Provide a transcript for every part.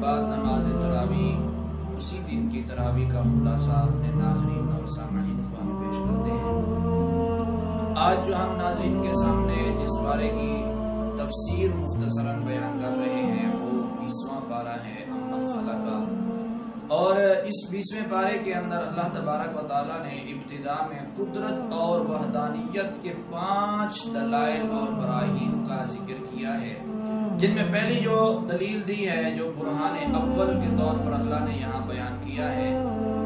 بعد نماز تراویح اسی دن کی تراویح کا خلاصہ اپنے ناظرین اور سامعین کو ہم پیش کرتے ہیں۔ آج جو ہم ناظرین کے سامنے جس پارے کی تفسیر مختصراً بیان کر رہے ہیں وہ 20واں پارہ ہے امن خلقہ، اور اس 20ویں پارے کے اندر اللہ تبارک و تعالیٰ نے ابتدا میں قدرت اور وحدانیت کے 5 دلائل اور براہین کا ذکر کیا ہے، جن میں پہلی جو دلیل دی ہے، جو برہان اول کے طور پر اللہ نے یہاں بیان کیا ہے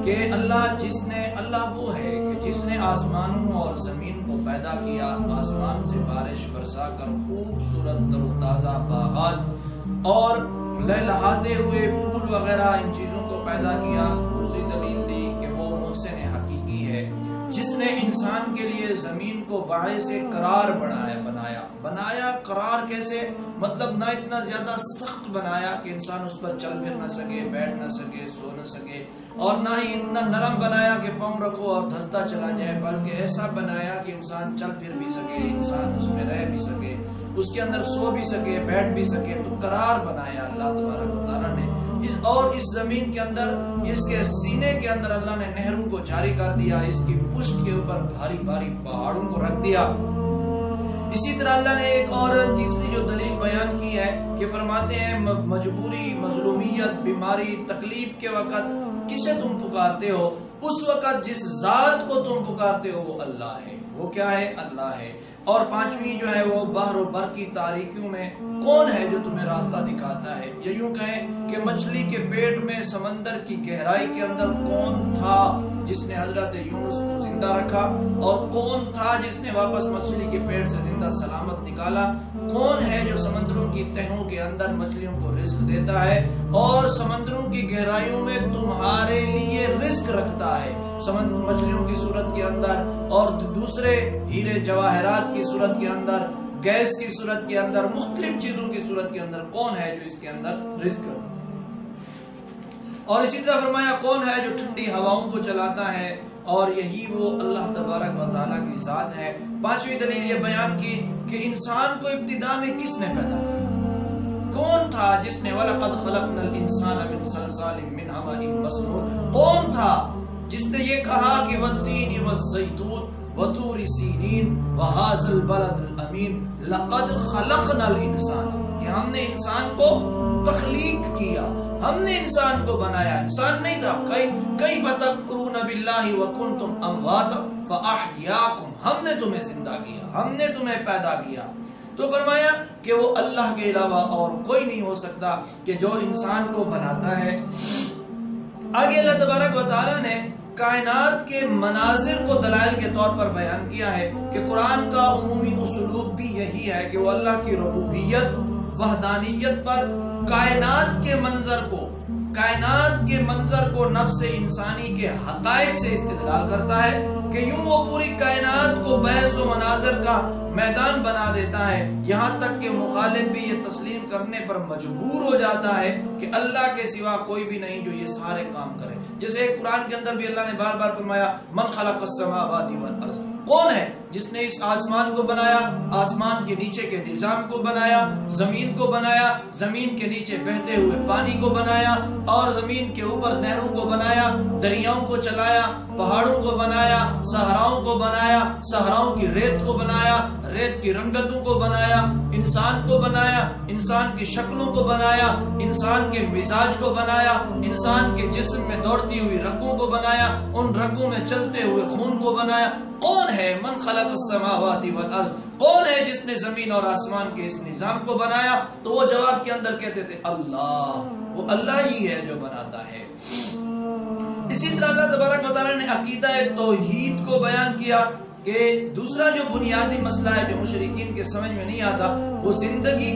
کہ اللہ وہ ہے کہ جس نے آسمانوں اور زمین کو پیدا کیا، آسمان سے بارش برسا کر خوبصورت تر و تازہ باغات اور لہلہاتے ہوئے پھول وغیرہ ان چیزوں کو پیدا کیا۔ دوسری دلیل دی کہ وہ محسن حقیقی ہے جس نے انسان کے لیے زمین کو باعث قرار بنایا۔ قرار کیسے؟ مطلب نہ اتنا زیادہ سخت بنایا کہ انسان اس پر چل پھر نہ سکے، بیٹھ نہ سکے، سو نہ سکے، اور نہ ہی اتنا نرم بنایا کہ پاؤں رکھو اور دھستا چلا جائے، بلکہ ایسا بنایا کہ انسان چل پھر بھی سکے، انسان اس میں رہ بھی سکے، اس کے اندر سو بھی سکے، بیٹھ بھی سکے۔ تو قرار بنایا اللہ تبارک و تعالیٰ نے، اور اس زمین کے اندر، اس کے سینے کے اندر اللہ نے نہروں کو جاری کر دیا، اس کی پشت کے اوپر بھاری بھاری پہاڑوں کو رکھ دیا۔ اسی طرح اللہ نے ایک اور تیسری جو دلیل بیان کی ہے کہ فرماتے ہیں مجبوری، مظلومیت، بیماری، تکلیف کے وقت کسے تم پکارتے ہو؟ اس وقت جس ذات کو تم پکارتے ہو وہ اللہ ہے۔ وہ کیا ہے؟ اللہ ہے۔ اور 5ویں جو ہے وہ بحر و بر کی تاریکیوں میں کون ہے جو تمہیں راستہ دکھاتا ہے؟ یا یوں کہیں کہ مچھلی کے پیٹ میں سمندر کی گہرائی کے اندر کون تھا جس نے حضرت یونس کو زندہ رکھا، اور کون تھا جس نے واپس مچھلی کے پیٹ سے زندہ سلامت نکالا؟ کون ہے جو سمندروں کی تہوں کے اندر مچھلیوں کو رزق دیتا ہے اور سمندروں کی گہرائیوں میں تمہارے لیے رزق رکھتا ہے، مچھلیوں کی صورت کے اندر اور دوسرے ہیرے جواہرات کی صورت کے اندر، گیس کی صورت کے اندر، مختلف چیزوں کی صورت کے اندر کون ہے جو اس کے اندر رزق رکھتا ہے؟ اور اسی طرح فرمایا کون ہے جو ٹھنڈی ہواؤں کو چلاتا ہے، اور یہی وہ اللہ تبارک و تعالیٰ کی ذات ہے۔ 5ویں دلیل یہ بیان کی کہ انسان کو ابتدا میں کس نے پیدا کیا؟ کون تھا جس نے وَلَقَدْ خَلَقْنَا الْإِنسَانَ مِنْ صَلْصَالٍ مِّنْ حَمَإٍ مَّسْنُونٍ؟ کون تھا جس نے یہ کہا کہ وَالتِّينِ وَالزَّيْتُونِ وَطُورِ سِينِينَ وَهَٰذَا الْبَلَدِ الْأَمِينِ لَقَدْ خَلَقْنَا الْإِنسَانَ، کہ ہم نے انسان کو تخلیق کیا، ہم نے انسان کو بنایا، انسان نہیں تھا۔ کیف تکفرون باللہ وکنتم امواتا فاحیاکم، ہم نے تمہیں زندہ کیا، ہم نے تمہیں پیدا کیا۔ تو فرمایا کہ وہ اللہ کے علاوہ اور کوئی نہیں ہو سکتا کہ جو انسان کو بناتا ہے۔ آگے اللہ تبارک و تعالیٰ نے کائنات کے مناظر کو دلائل کے طور پر بیان کیا ہے کہ قرآن کا عمومی اسلوب بھی یہی ہے کہ وہ اللہ کی ربوبیت، وحدانیت پر کائنات کے منظر کو نفس انسانی کے حقائق سے استدلال کرتا ہے کہ یوں وہ پوری کائنات کو بحث و مناظر کا میدان بنا دیتا ہے، یہاں تک کہ مخالف بھی یہ تسلیم کرنے پر مجبور ہو جاتا ہے کہ اللہ کے سوا کوئی بھی نہیں جو یہ سارے کام کرے۔ جیسے قرآن کے اندر بھی اللہ نے بار بار فرمایا من خلق السماوات والارض، کون ہے جس نے اس آسمان کو بنایا، آسمان کے نیچے کے نظام کو بنایا، زمین کو بنایا، زمین کے نیچے بہتے ہوئے پانی کو بنایا، اور زمین کے اوپر نہروں کو بنایا، دریاؤں کو چلایا، پہاڑوں کو بنایا، صحراؤں کو بنایا، صحراؤں کی ریت کو بنایا، ریت کی رنگتوں کو بنایا، انسان کو بنایا، انسان کی شکلوں کو بنایا، انسان کے مزاج کو بنایا، انسان کے جسم میں دوڑتی ہوئی رگوں کو بنایا، ان رگوں میں چلتے ہوئے خون کو بنایا۔ کون ہے من خلق السماوات والارض؟ کون ہے جس نے زمین اور آسمان کے اس نظام کو بنایا؟ تو وہ جواب کے اندر کہتے تھے اللہ، وہ اللہ ہی ہے جو بناتا ہے۔ اسی طرح اللہ تبارک و تعالیٰ نے عقیدہ توحید کو بیان کیا کہ دوسرا جو بنیادی مسئلہ ہے جو مشرکین کے سمجھ میں نہیں آتا، وہ زندگی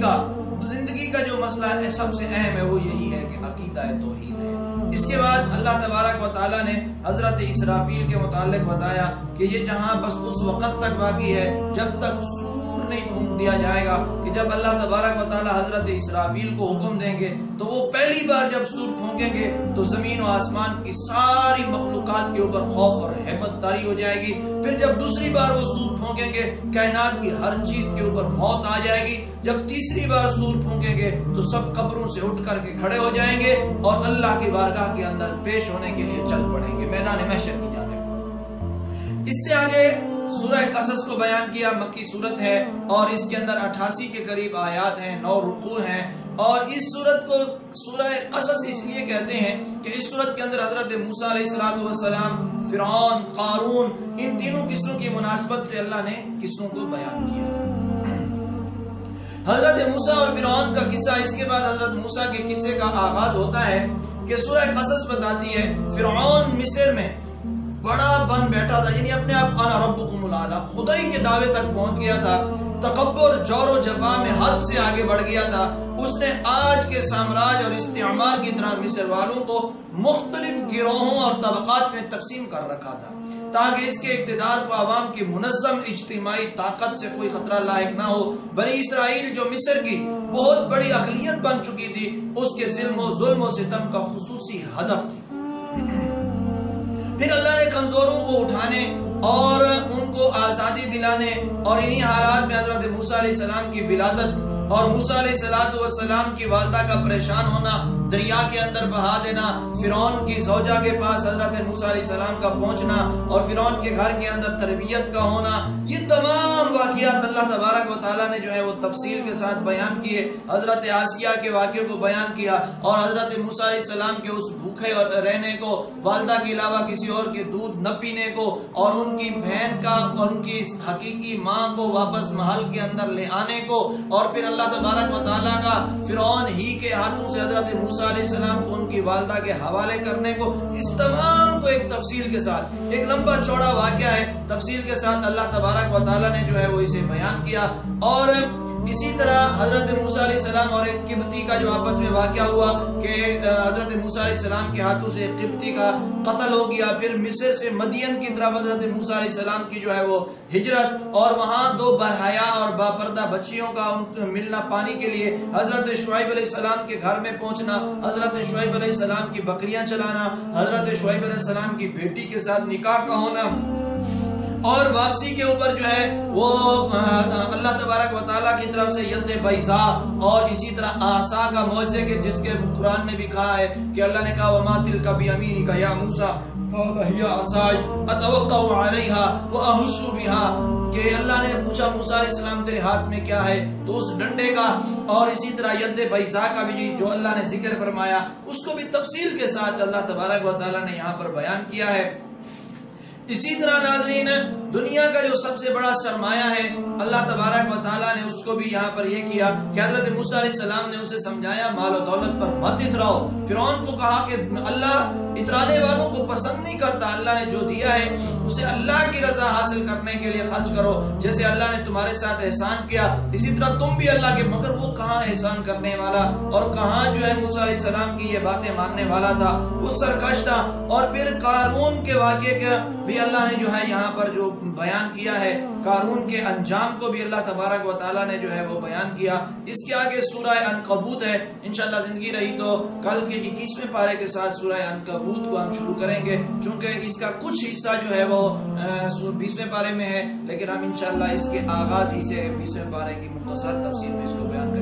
کا جو مسئلہ ہے سب سے اہم ہے، وہ یہی ہے کہ عقیدہ توحید ہے۔ اس کے بعد اللہ تبارک و تعالیٰ نے حضرت اسرافیل کے متعلق بتایا کہ یہ جہاں بس اس وقت تک باقی ہے جب تک سور नहीं थूक दिया जाएगा कि जब अल्लाह तबारक व तआला हजरत इसराफील को हुक्म देंगे तो वो पहली बार जब सूर फूंकेंगे तो जमीन और आसमान की सारी मखलूकात के ऊपर खौफ और हैबत तारी हो जाएगी। फिर जब दूसरी बार वो सूर फूंकेंगे कायनात की हर चीज के ऊपर मौत आ जाएगी। जब तीसरी बार सूर फूंकेंगे तो सब कब्रों से उठ करके खड़े हो जाएंगे और अल्लाह की बारगाह के अंदर पेश होने के लिए चल पड़ेंगे मैदान महशर की जानिब। इससे आगे सूरह कसस को बयान किया, मक्की सूरत है और इसके अंदर 88 के करीब आयात हैं, 9 रुकू हैं। और इस सूरत को सूरह कसस इसलिए कहते हैं कि इस सूरत के अंदर हजरत मूसा अलैहिस्सलाम, फिरौन, कारून, इन तीनों किस्सों की मुनासबत से अल्लाह ने किस्सों को बयान किया। हजरत मूसा और फिरौन का किस्सा, इसके बाद हजरत मूसा के किस्से का आगाज होता है कि सूरह कसस बताती है फिरौन मिस्र में बड़ा बन बैठा था, यानी अपने आप अना रब्बुकुमुल आला, खुदाई के दावे तक पहुंच गया था। तकब्बुर, जोरो जफा में हद से आगे बढ़ गया था। उसने आज के साम्राज्य और इस्तेमार की तरह मिस्र वालों को मुख्तलिफ गिरोहों और तबकात में तकसीम कर रखा था ताकि इसके इक़्तिदार को आवाम की मुनज़्ज़म इज्तिमाई ताकत से कोई खतरा लायक ना हो। बनी इसराइल जो मिस्र की बहुत बड़ी अक़लियत बन चुकी थी, उसके ज़ुल्म और सितम का खुसूसी हदफ थी। फिर अल्लाह ने कमजोरों को उठाने और उनको आज़ादी दिलाने और इन्हीं हालात में हजरत मूसा अलैहिस्सलाम की विलादत और मूसा अलैहिस्सलाम की वालदा का परेशान होना, दरिया के अंदर बहा देना, फिरौन की ज़ौजा के पास हजरत मूसा अलैहिस्सलाम का पहुंचना और फिरौन के घर के अंदर तरबियत का होना, ये तमाम वाक़ियात अल्लाह तबारक व तआला ने जो है वो तफसील के साथ बयान किए। हजरत आसिया के वाक़े को बयान किया और हजरत मूसा अलैहिस्सलाम के उस भूखे और रहने को, वालदा के अलावा किसी और के दूध न पीने को और उनकी बहन का और उनकी हकीकी माँ को वापस महल के अंदर ले आने को और फिर अल्लाह तबारक व तआला का फिरौन ही के हाथों से हजरत मूसा अलैहिस्सलाम को उनकी वालदा के हवाले करने को, इस तमाम को एक तफसील के साथ, एक लंबा चौड़ा वाक़या है, तफसील के साथ अल्लाह तबारक व तआला ने जो है वो इसे बयान किया। और इसी तरह हजरत मूसा अलैहिस्सलाम और एक किब्ती का जो आपस में वाक़या हुआ कि हजरत मूसा अलैहिस्सलाम के हाथों से किब्ती का कत्ल हो गया। फिर मिस्र से मदियन की तरफ हजरत मूसा अलैहिस्सलाम की जो है वो हिजरत और वहाँ 2 बहया और बापर्दा बच्चियों का मिलना पानी के लिए हजरत शुआइब अलैहिस्सलाम के घर में पहुंचना, हजरत शुआइब अलैहिस्सलाम की बकरियां चलाना, हजरत शुआइब अलैहिस्सलाम की बेटी के साथ निकाह का होना और वापसी के ऊपर जो है वो अल्लाह तबारक व तआला की तरफ से यद बैज़ा और इसी तरह आसा का मौजज़े के जिसके कुरान में भी कहा है कि अल्लाह ने कहा वमा तिलका बियमीनिका या मूसा क़ाल हिया असाई अतवक्कउ अलैहा व अहुश्शु बिहा, कि अल्लाह ने पूछा मूसा अलैहिस्सलाम तेरे हाथ में क्या है, तो उस डंडे का और इसी तरह यद बैज़ा का भी जो अल्लाह ने जिक्र फरमाया उसको भी तफसील के साथ अल्लाह तबारक व तआला ने यहाँ पर बयान किया है। इसी तरह नाज़रीन दुनिया का जो सबसे बड़ा सरमाया है अल्लाह तबारक व तआला ने उसको भी यहाँ पर ये किया कि हज़रत मूसा अलैहिस्सलाम ने उसे समझाया माल और दौलत पर मत इतराओ। फिरौन को कहा कि अल्लाह इतराने वालों को पसंद नहीं करता, अल्लाह ने जो दिया है उसे अल्लाह की रजा हासिल करने के लिए खर्च करो, जैसे अल्लाह ने तुम्हारे साथ एहसान किया इसी तरह तुम भी अल्लाह के। मगर वो कहाँ एहसान करने वाला और कहाँ जो है मूसा अलैहिस्सलाम की ये बातें मानने वाला था, उस सरकश था। और फिर कारून के वाक़े का भी अल्लाह ने जो है यहाँ पर जो बयान किया है, कारून के अंजाम को भी अल्लाह तबारक व तआला ने जो है वो बयान किया। इसके आगे सूरह अनकबूत है, इंशाअल्लाह जिंदगी रही तो कल के 21वें पारे के साथ सूरह अनकबूत को हम शुरू करेंगे, चूंकि इसका कुछ हिस्सा जो है वो 20वें पारे में है, लेकिन हम इंशाअल्लाह इसके आगाज ही से 20वें पारे की मुख्तसर तफसील में इसको बयान करेंगे।